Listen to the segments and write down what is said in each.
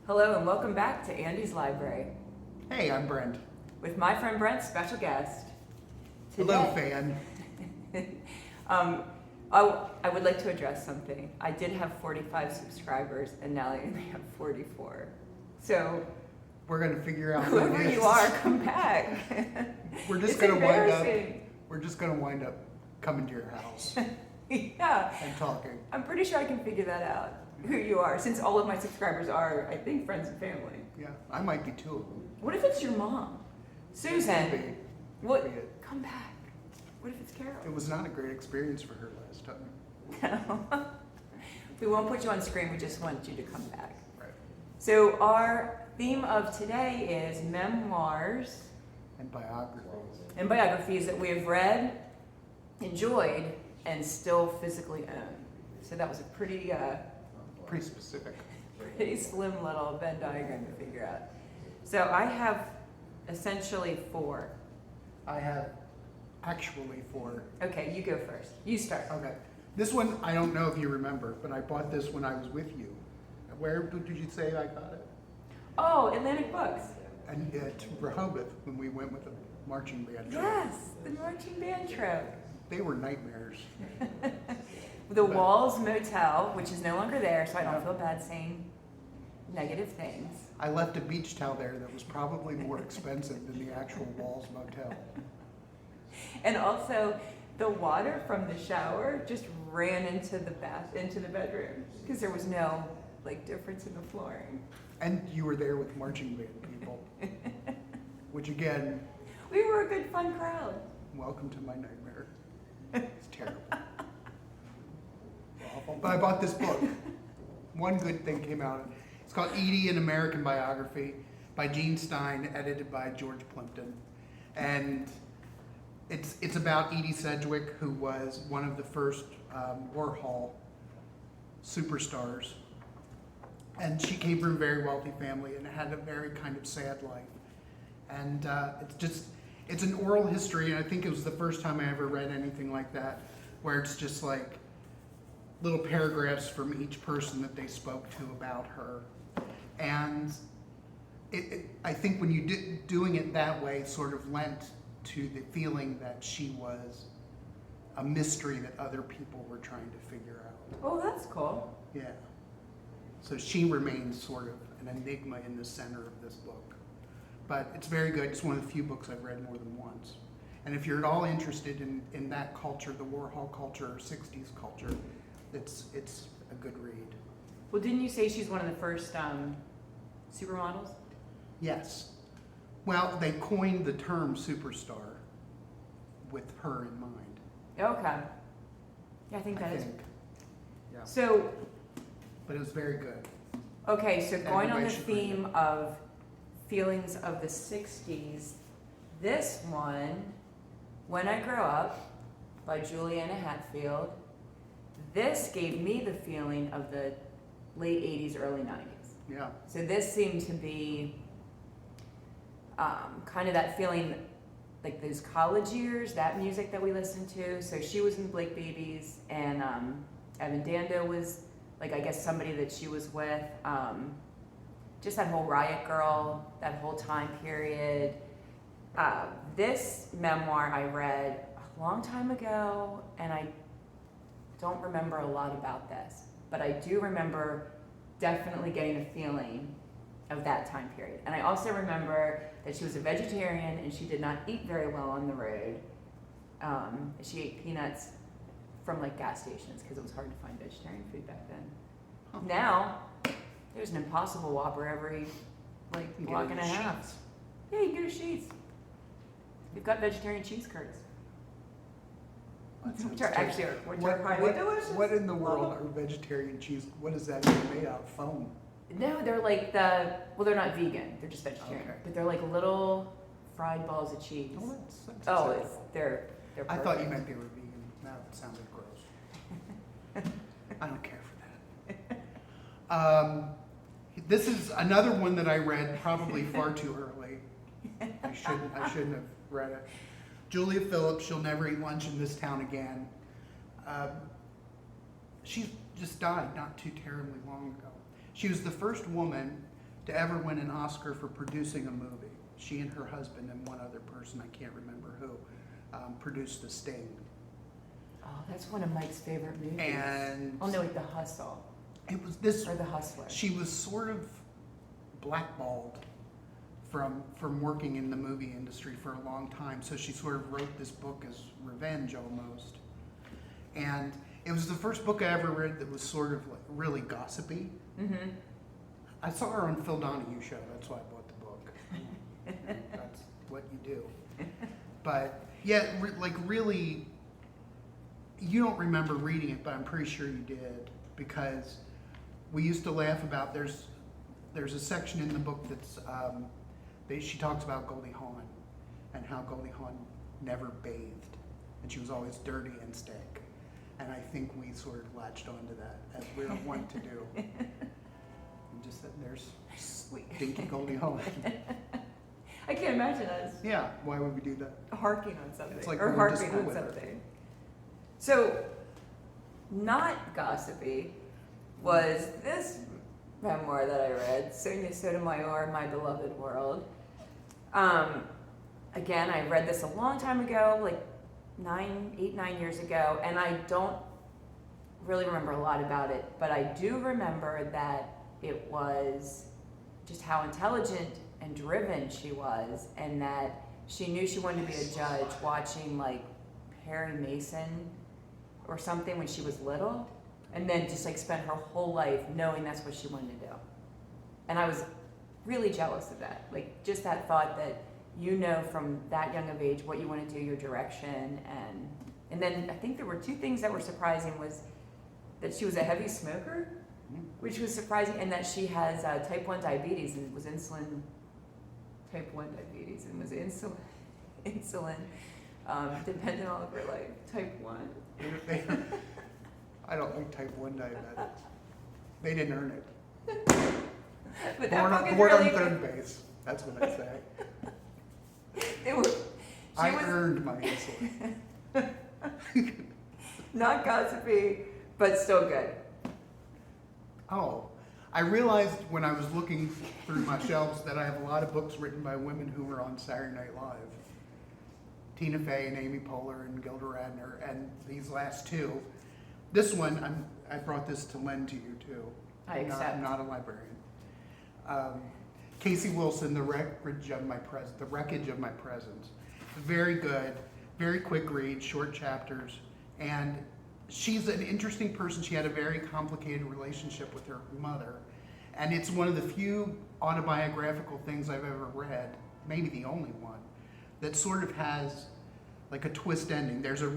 Hello and welcome back to Andy's Library Hey, I'm Brent. with my friend Brent, special guest. Hello, Today, fan. I would like to address something. I did have 45 subscribers and now I only have 44. So We're gonna figure out who whoever it is. you are, come back. We're just It's gonna wind up. embarrassing. We're just gonna wind up coming to your house Yeah, and talking. I'm pretty sure I can figure that out, who you are, since all of my subscribers are, I think, friends and family. Yeah, I might be two of them. What if it's your mom? Susan, Maybe. what? Maybe it- Come back. What if it's Carol? It was not a great experience for her last time. No. We won't put you on screen, we just want you to come back. Right. So our theme of today is memoirs And biographies. and biographies that we have read, enjoyed, and still physically own. So that was a pretty Pretty specific. slim little Venn diagram to figure out. So I have essentially 4. I have actually four. Okay, you go first. You start. Okay. This one, I don't know if you remember, but I bought this when I was with you. Where did you say I got it? Oh, Atlantic Books. And to Rehoboth when we went with the marching band. trip. Yes, the marching band trip. They were nightmares. The Walls Motel, which is no longer there, so I don't Yeah. feel bad saying negative things. I left a beach towel there that was probably more expensive than the actual Walls Motel. And also, the water from the shower just ran into the bedroom because there was no difference in the flooring. And you were there with marching band people, which again, We were a good fun crowd. welcome to my nightmare. It's terrible. Awful. But I bought this book. One good thing came out. It's called Edie, an American Biography by Gene Stein, edited by George Plimpton. And it's about Edie Sedgwick, who was one of the first Warhol superstars. And she came from a very wealthy family and had a very kind of sad life. And it's an oral history, and I think it was the first time I ever read anything like that, where it's just like little paragraphs from each person that they spoke to about her. And I think when you doing it that way sort of lent to the feeling that she was a mystery that other people were trying to figure out. Oh, that's cool. Yeah. So she remains sort of an enigma in the center of this book. But it's very good. It's one of the few books I've read more than once. And if you're at all interested in that culture, the Warhol culture or 60s culture, it's a good read. Well, didn't you say she's one of the first supermodels? Yes. Well, they coined the term superstar with her in mind. Okay. Yeah, I think that is. Yeah. So, But it was very good. okay, so going on the Everybody should read theme of feelings of the 60s, this one, When I Grow Up, by Juliana Hatfield, this gave me the feeling of the late 80s, early 90s. Yeah. So this seemed to be kind of that feeling, like those college years, that music that we listened to. So she was in the Blake Babies, and Evan Dando was, I guess somebody that she was with. Just that whole Riot Girl, that whole time period. This memoir I read a long time ago, and I don't remember a lot about this, but I do remember definitely getting a feeling of that time period. And I also remember that she was a vegetarian and she did not eat very well on the road. She ate peanuts from gas stations because it was hard to find vegetarian food back then. Huh. Now, there's an Impossible Whopper every You can get block it and a in half. Sheetz. Yeah, you can go to Sheetz. We've got vegetarian cheese curds, That sounds which are terrible. highly delicious. What in the world Love are vegetarian cheese? What is that even made out of? Foam? No, they're they're not vegan. They're just vegetarian. Okay. But they're like little fried balls of cheese. Oh, that's Oh, acceptable. they're I perfect. thought you meant they were vegan. That sounded gross. I don't care for that. This is another one that I read probably far too early. I shouldn't have read it. Julia Phillips, She'll Never Eat Lunch in This Town Again. She just died not too terribly long ago. She was the first woman to ever win an Oscar for producing a movie. She and her husband and one other person, I can't remember who, produced The Sting. Oh, that's one of Mike's favorite movies. And oh no, wait, The Hustle. it was this. Or The Hustler. She was sort of blackballed from working in the movie industry for a long time. So she sort of wrote this book as revenge almost. And it was the first book I ever read that was sort of like really gossipy. Mm-hmm. I saw her on Phil Donahue show. That's why I bought the book. That's what you do. But yeah, like really, you don't remember reading it, but I'm pretty sure you did, because we used to laugh about there's a section in the book that's she talks about Goldie Hawn and how Goldie Hawn never bathed and she was always dirty and stank. And I think we sort of latched onto that as we're wont to do. And just that there's stinky Goldie Hawn. I can't imagine us Yeah, why would we do that? harking on something. It's like or we went to harping school on with her. something. So, not gossipy was this memoir that I read, Sonia Sotomayor, My Beloved World. Again, I read this a long time ago, like 9 years ago, and I don't really remember a lot about it, but I do remember that it was just how intelligent and driven she was, and that she knew she wanted to be a judge watching like Perry Mason or something when she was little, and then just like spent her whole life knowing that's what she wanted to do. And I was really jealous of that, like just that thought that you know from that young of age what you want to do, your direction. And then I think there were two things that were surprising, was that she was a heavy smoker, which was surprising, and that she has type 1 diabetes and was insulin dependent all of her life. Type 1. I don't like type 1 diabetics. They didn't earn it. But that book is Born really on third base. That's what I say. I was earned my insulin. not gossipy, but still good. Oh, I realized when I was looking through my shelves that I have a lot of books written by women who were on Saturday Night Live. Tina Fey and Amy Poehler and Gilda Radner, and these last two. This one, I brought this to lend to you too. I accept. I'm not a librarian. Casey Wilson, The Wreckage of My Presence. Very good, very quick read, short chapters, and she's an interesting person. She had a very complicated relationship with her mother, and it's one of the few autobiographical things I've ever read, maybe the only one, that sort of has like a twist ending. There's a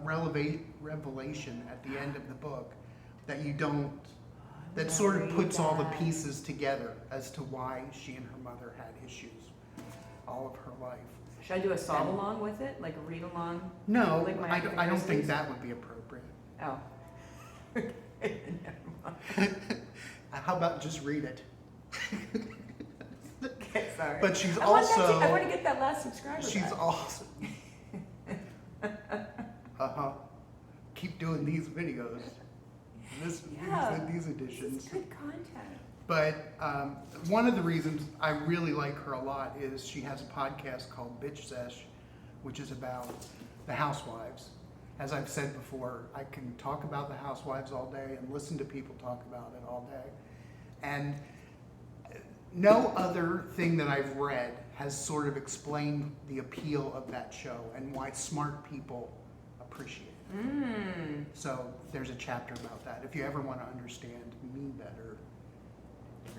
revelation at the end of the book that you don't, that sort of puts all the pieces together as to why she and her mother had issues all of her life. Should I do a solve along with it, like a read along? No, Like my I don't think Christmas? that would be appropriate. Oh. Never mind. How about just read it? Okay, sorry. But she's I also, want to get that last subscriber she's back. awesome. Keep doing these videos. These editions. It's good content. But one of the reasons I really like her a lot is she has a podcast called Bitch Sesh, which is about the housewives. As I've said before, I can talk about the housewives all day and listen to people talk about it all day. And no other thing that I've read has sort of explained the appeal of that show and why smart people appreciate it. So there's a chapter about that. If you ever want to understand me better.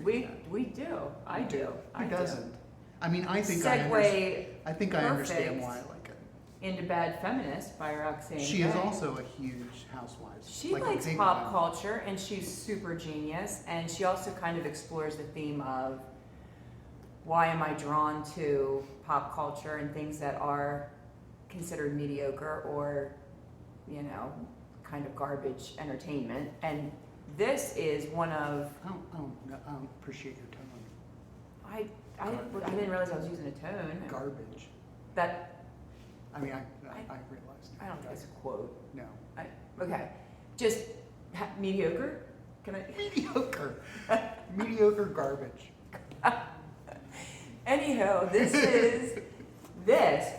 We do. I do. Who doesn't? I mean, I think Segue I understand why I like it. into Bad Feminist by Roxane She is Gay. also a huge housewife. She like a likes big pop one. culture, and she's super genius, and she also kind of explores the theme of why am I drawn to pop culture and things that are considered mediocre or, you know, kind of garbage entertainment. And this is one of... I don't appreciate your tone. I didn't realize I was using a tone. Garbage. That, I mean, I realized. I don't think it's a quote. No. Okay. Just mediocre? Can I? Mediocre. Mediocre garbage. Anywho,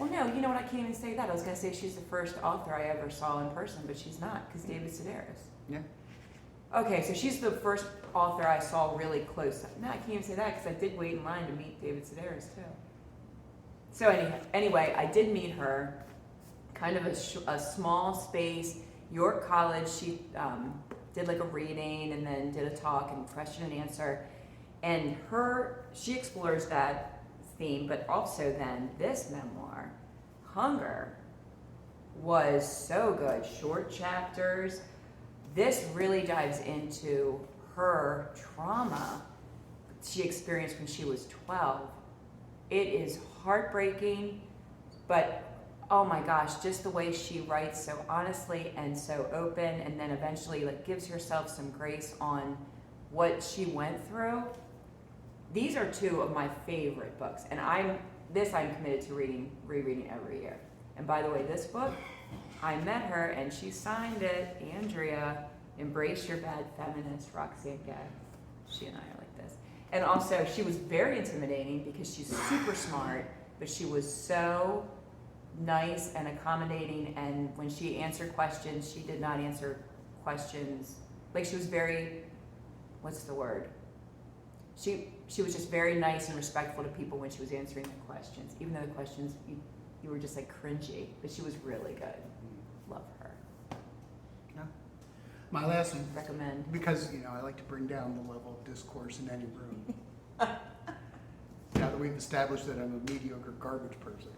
well, no, you know what? I can't even say that. I was going to say she's the first author I ever saw in person, but she's not, because David Sedaris. Yeah. Okay, so she's the first author I saw really close. No, I can't even say that, because I did wait in line to meet David Sedaris, too. So anyway, I did meet her, kind of a small space, York College. She did like a reading and then did a talk and question and answer. And she explores that theme, but also then this memoir, Hunger, was so good. Short chapters. This really dives into her trauma she experienced when she was 12. It is heartbreaking, but oh my gosh, just the way she writes so honestly and so open, and then eventually like gives herself some grace on what she went through. These are two of my favorite books, and I'm committed to rereading every year. And by the way, this book, I met her and she signed it. Andrea, Embrace Your Bad Feminist, Roxanne Gay. She and I are like this. And also, she was very intimidating because she's super smart, but she was so nice and accommodating. And when she answered questions, she did not answer questions like she was very, what's the word? She was just very nice and respectful to people when she was answering the questions, even though the questions you were just like cringy, but she was really good. Love her. Yeah. My last one. Recommend. Because, I like to bring down the level of discourse in any room. Now that we've established that I'm a mediocre garbage person.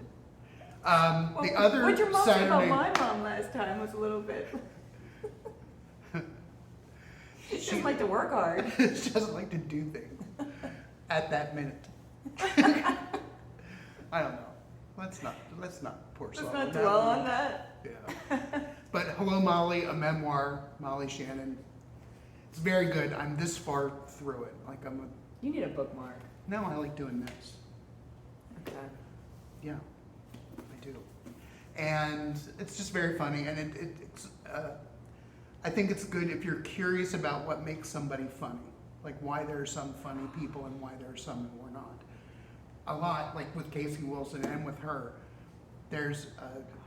The other what your mom Saturday... said about my mom last time was a little bit... She doesn't like to work hard. She doesn't like to do things at that minute. I don't know. Let's not pour salt. Let's not dwell on that. Yeah. But Hello, Molly, a memoir, Molly Shannon. It's very good. I'm this far through it. You need a bookmark. No, I like doing this. Okay. Yeah, I do. And it's just very funny. And it's I think it's good if you're curious about what makes somebody funny. Like why there are some funny people and why there are some who are not. A lot, like with Casey Wilson and with her, there's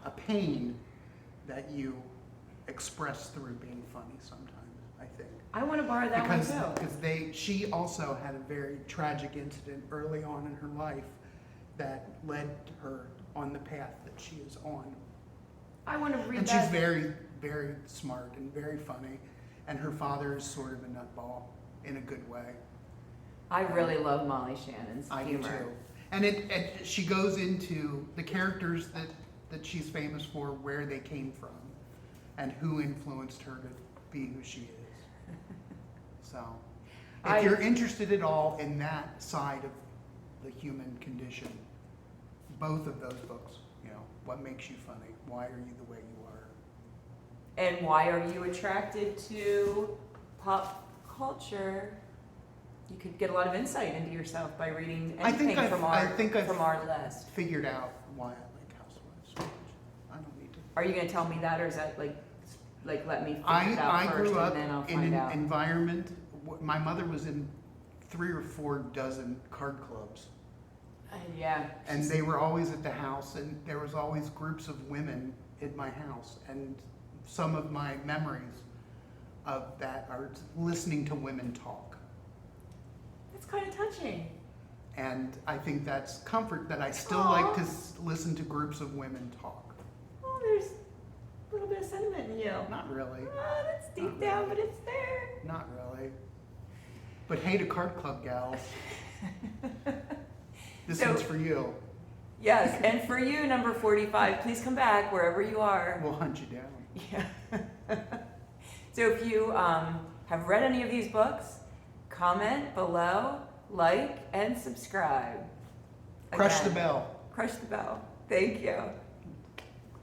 a pain that you express through being funny sometimes, I think. I want to borrow that one too. Because she also had a very tragic incident early on in her life that led her on the path that she is on. I want to read and that. And she's very, very smart and very funny, and her father is sort of a nutball in a good way. I really love Molly Shannon's humor. I do too. And she goes into the characters that she's famous for, where they came from, and who influenced her to be who she is. So, if you're interested at all in that side of the human condition, both of those books, what makes you funny? Why are you the way you are? And why are you attracted to pop culture? You could get a lot of insight into yourself by reading anything from our list. Figured out why I like Housewives so much. I don't need to. Are you going to tell me that, or is that like let me figure it out I first grew up and then I'll in find an out? environment. My mother was in 3 or 4 dozen card clubs. Yeah. And they were always at the house, and there was always groups of women in my house. And some of my memories of that are listening to women talk. That's kind of touching. And I think that's comfort that I still Aww. like to listen to groups of women talk. Oh, there's a little bit of sentiment in you. Not really. Oh, that's deep down, but it's there. Not really. But hey to card club gals. This one's for you. Yes, and for you, number 45, please come back wherever you are. We'll hunt you down. Yeah. So if you have read any of these books, comment below, like, and subscribe. Crush the Again, bell. Crush the bell. Thank you.